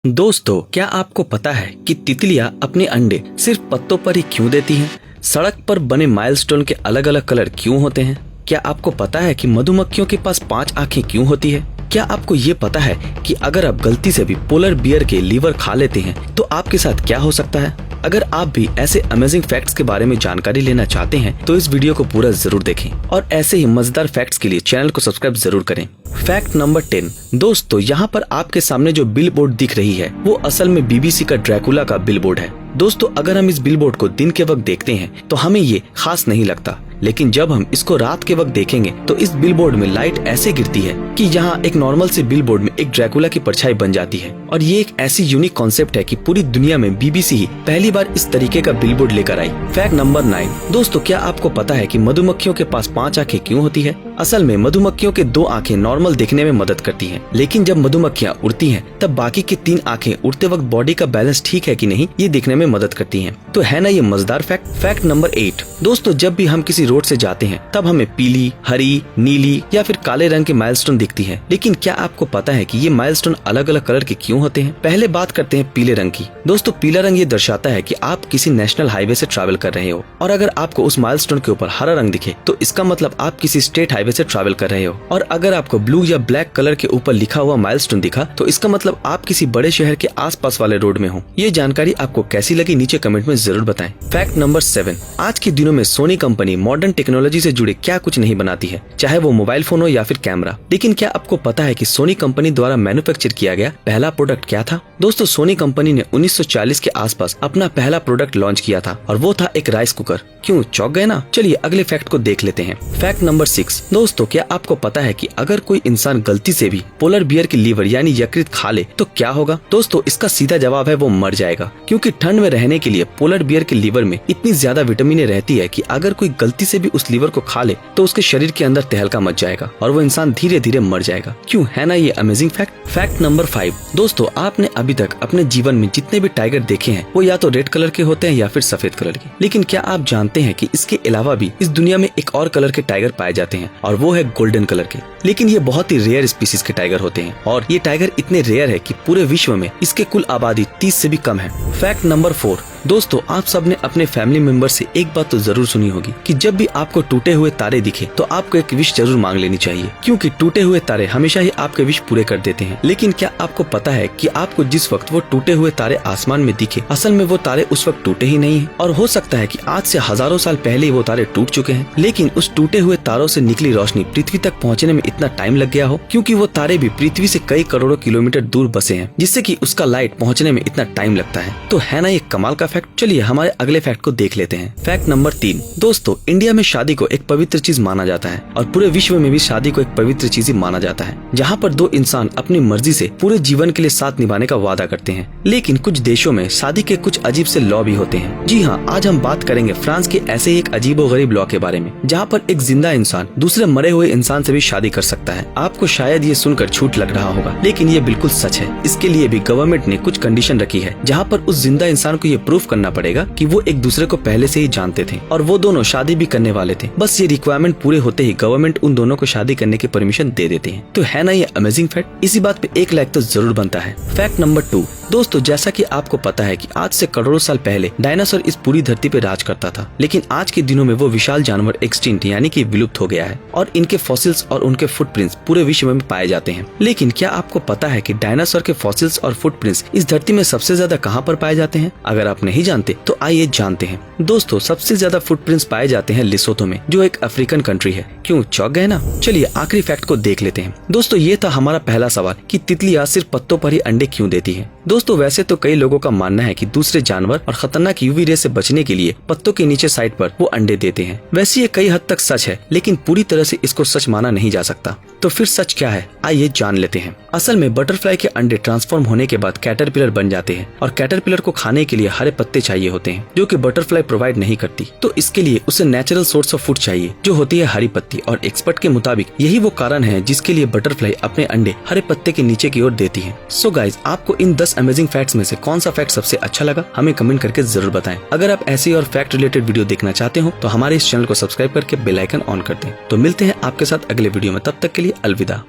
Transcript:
दोस्तों, क्या आपको पता है कि तितलियां अपने अंडे सिर्फ पत्तों पर ही क्यों देती हैं? सड़क पर बने माइलस्टोन के अलग अलग कलर क्यों होते हैं? क्या आपको पता है कि मधुमक्खियों के पास 5 आंखें क्यों होती है? क्या आपको ये पता है कि अगर आप गलती से भी पोलर बियर के लीवर खा लेते हैं तो आपके साथ क्या हो सकता है? अगर आप भी ऐसे अमेजिंग फैक्ट्स के बारे में जानकारी लेना चाहते हैं तो इस वीडियो को पूरा जरूर देखें और ऐसे ही मजेदार फैक्ट्स के लिए चैनल को सब्सक्राइब जरूर करें। Fact number 10। दोस्तों, यहाँ पर आपके सामने जो बिलबोर्ड दिख रही है वो असल में बीबीसी का ड्रैकुला का बिलबोर्ड है। दोस्तों, अगर हम इस बिलबोर्ड को दिन के वक्त देखते हैं तो हमें ये खास नहीं लगता, लेकिन जब हम इसको रात के वक्त देखेंगे तो इस बिलबोर्ड में लाइट ऐसे गिरती है कि यहाँ एक नॉर्मल से बिलबोर्ड में एक ड्रैकुला की परछाई बन जाती है। और ये एक ऐसी यूनिक कॉन्सेप्ट है कि पूरी दुनिया में बीबीसी ही पहली बार इस तरीके का बिलबोर्ड लेकर आई। Fact number 9। दोस्तों, क्या आपको पता है कि मधुमक्खियों के पास 5 आंखें क्यों होती है? असल में मधुमक्खियों के 2 आंखें नॉर्मल दिखने में मदद करती हैं, लेकिन जब मधुमक्खियां उड़ती हैं तब बाकी की 3 आंखें उड़ते वक्त बॉडी का बैलेंस ठीक है कि नहीं ये देखने में मदद करती हैं। तो है ना ये मजेदार फैक्ट। Fact number 8। दोस्तों, जब भी हम किसी रोड से जाते हैं तब हमें पीली, हरी, नीली या फिर काले रंग के माइलस्टोन दिखती है, लेकिन क्या आपको पता है कि ये माइलस्टोन अलग अलग कलर के क्यों होते हैं? पहले बात करते हैं पीले रंग की। दोस्तों, पीला रंग ये दर्शाता है कि आप किसी नेशनल हाईवे से ट्रैवल कर रहे हो, और अगर आपको उस माइलस्टोन के ऊपर हरा रंग दिखे तो इसका मतलब आप किसी स्टेट हाईवे से ट्रैवल कर रहे हो, और अगर आपको ब्लू या ब्लैक कलर के ऊपर लिखा हुआ माइलस्टोन दिखा तो इसका मतलब आप किसी बड़े शहर के आसपास वाले रोड में हो। ये जानकारी आपको कैसी लगी नीचे कमेंट में जरूर बताएं। Fact number 7। आज के दिनों में सोनी कंपनी मॉडर्न टेक्नोलॉजी से जुड़े क्या कुछ नहीं बनाती है, चाहे वो मोबाइल फोन हो या फिर कैमरा। लेकिन क्या आपको पता है कि सोनी कंपनी द्वारा मैन्युफैक्चर किया गया पहला प्रोडक्ट क्या था? दोस्तों, सोनी कंपनी ने 1940 के आसपास अपना पहला प्रोडक्ट लॉन्च किया था और वो था एक राइस कुकर। क्यों चौंक गए ना? चलिए अगले फैक्ट को देख लेते हैं। Fact number 6। दोस्तों, क्या आपको पता है कि अगर कोई इंसान गलती से भी पोलर बियर की लीवर यानी यकृत खा ले तो क्या होगा? दोस्तों, इसका सीधा जवाब है वो मर जाएगा, क्योंकि ठंड में रहने के लिए पोलर बियर के लीवर में इतनी ज्यादा विटामिन रहती है कि अगर कोई गलती से भी उस लीवर को खा ले तो उसके शरीर के अंदर तहलका मच जाएगा और वो इंसान धीरे धीरे मर जाएगा। क्यों, है ना ये अमेजिंग फैक्ट। Fact number 5। दोस्तों, आपने अभी तक अपने जीवन में जितने भी टाइगर देखे हैं वो या तो रेड कलर के होते हैं या फिर सफेद कलर के, लेकिन क्या आप जानते हैं कि इसके अलावा भी इस दुनिया में एक और कलर के टाइगर पाए जाते हैं और वो है गोल्डन कलर के। लेकिन ये बहुत ही रेयर स्पीसीज के टाइगर होते हैं और ये टाइगर इतने रेयर है कि पूरे विश्व में इसके कुल आबादी 30 से भी कम है। Fact number 4। दोस्तों, आप सबने अपने फैमिली मेंबर से एक बात तो जरूर सुनी होगी कि जब भी आपको टूटे हुए तारे दिखे तो आपको एक विश जरूर मांग लेनी चाहिए, क्योंकि टूटे हुए तारे हमेशा ही आपके विश पूरे कर देते हैं। लेकिन क्या आपको पता है कि आपको जिस वक्त वो टूटे हुए तारे आसमान में दिखे असल में वो तारे उस वक्त टूटे ही नहीं है, और हो सकता है कि आज से हजारों साल पहले ही वो तारे टूट चुके हैं, लेकिन उस टूटे हुए तारों से निकली रोशनी पृथ्वी तक पहुँचने में इतना टाइम लग गया हो क्योंकि वो तारे भी पृथ्वी से कई करोड़ों किलोमीटर दूर बसे हैं, जिससे कि उसका लाइट पहुँचने में इतना टाइम लगता है। तो है ना ये कमाल का फैक्ट। चलिए हमारे अगले फैक्ट को देख लेते हैं। Fact number 3। दोस्तों, इंडिया में शादी को एक पवित्र चीज माना जाता है और पूरे विश्व में भी शादी को एक पवित्र चीज ही माना जाता है, जहाँ पर 2 इंसान अपनी मर्जी से पूरे जीवन के लिए साथ निभाने का वादा करते हैं। लेकिन कुछ देशों में शादी के कुछ अजीब से लॉ भी होते हैं। जी हाँ, आज हम बात करेंगे फ्रांस के ऐसे ही एक अजीबोगरीब लॉ के बारे में, जहाँ पर एक जिंदा इंसान दूसरे मरे हुए इंसान से भी शादी कर सकता है। आपको शायद ये सुनकर झूठ लग रहा होगा, लेकिन ये बिल्कुल सच है। इसके लिए भी गवर्नमेंट ने कुछ कंडीशन रखी है, जहाँ पर उस जिंदा इंसान को ये प्रूफ करना पड़ेगा कि वो एक दूसरे को पहले से ही जानते थे और वो दोनों शादी भी करने वाले थे। बस ये रिक्वायरमेंट पूरे होते ही गवर्नमेंट उन दोनों को शादी करने की परमिशन दे देते हैं। तो है ना ये अमेजिंग फैक्ट। इसी बात पे 1 लाइक तो जरूर बनता है। Fact number 2। दोस्तों, जैसा कि आपको पता है कि आज से करोड़ों साल पहले डायनासोर इस पूरी धरती पे राज करता था, लेकिन आज के दिनों में वो विशाल जानवर एक्सटिंक्ट यानी कि विलुप्त हो गया है और इनके फॉसिल्स और उनके फुटप्रिंट्स पूरे विश्व में पाए जाते हैं। लेकिन क्या आपको पता है कि डायनासोर के फॉसिल्स और फुटप्रिंट्स इस धरती में सबसे ज्यादा कहाँ पर पाए जाते हैं? अगर आप नहीं जानते तो आइए जानते हैं। दोस्तों, सबसे ज्यादा फुटप्रिंट्स पाए जाते हैं लिसोथो में, जो एक अफ्रीकन कंट्री है। क्यों चौंक गए ना? चलिए आखिरी फैक्ट को देख लेते हैं। दोस्तों, ये था हमारा पहला सवाल कि तितलियां सिर्फ पत्तों पर ही अंडे क्यों देती है। दोस्तों, वैसे तो कई लोगों का मानना है कि दूसरे जानवर और खतरनाक यूवी रे से बचने के लिए पत्तों के नीचे साइड पर वो अंडे देते हैं। वैसे ये कई हद तक सच है, लेकिन पूरी तरह से इसको सच माना नहीं जा सकता। तो फिर सच क्या है, आइए जान लेते हैं। असल में बटरफ्लाई के अंडे ट्रांसफॉर्म होने के बाद कैटरपिलर बन जाते हैं और कैटरपिलर को खाने के लिए हरे पत्ते चाहिए होते हैं, जो कि बटरफ्लाई प्रोवाइड नहीं करती। तो इसके लिए उसे नेचुरल सोर्स ऑफ फूड चाहिए, जो होती है हरी पत्ती, और एक्सपर्ट के मुताबिक यही वो कारण है जिसके लिए बटरफ्लाई अपने अंडे हरे पत्ते के नीचे की ओर देती है। सो गाइज, आपको इन 10 अमेजिंग फैक्ट्स में से कौन सा फैक्ट सबसे अच्छा लगा हमें कमेंट करके जरूर बताएं। अगर आप ऐसी और फैक्ट रिलेटेड वीडियो देखना चाहते हो तो हमारे इस चैनल को सब्सक्राइब करके बेल आइकन ऑन कर दें। तो मिलते हैं आपके साथ अगले वीडियो में, तब तक के लिए अलविदा।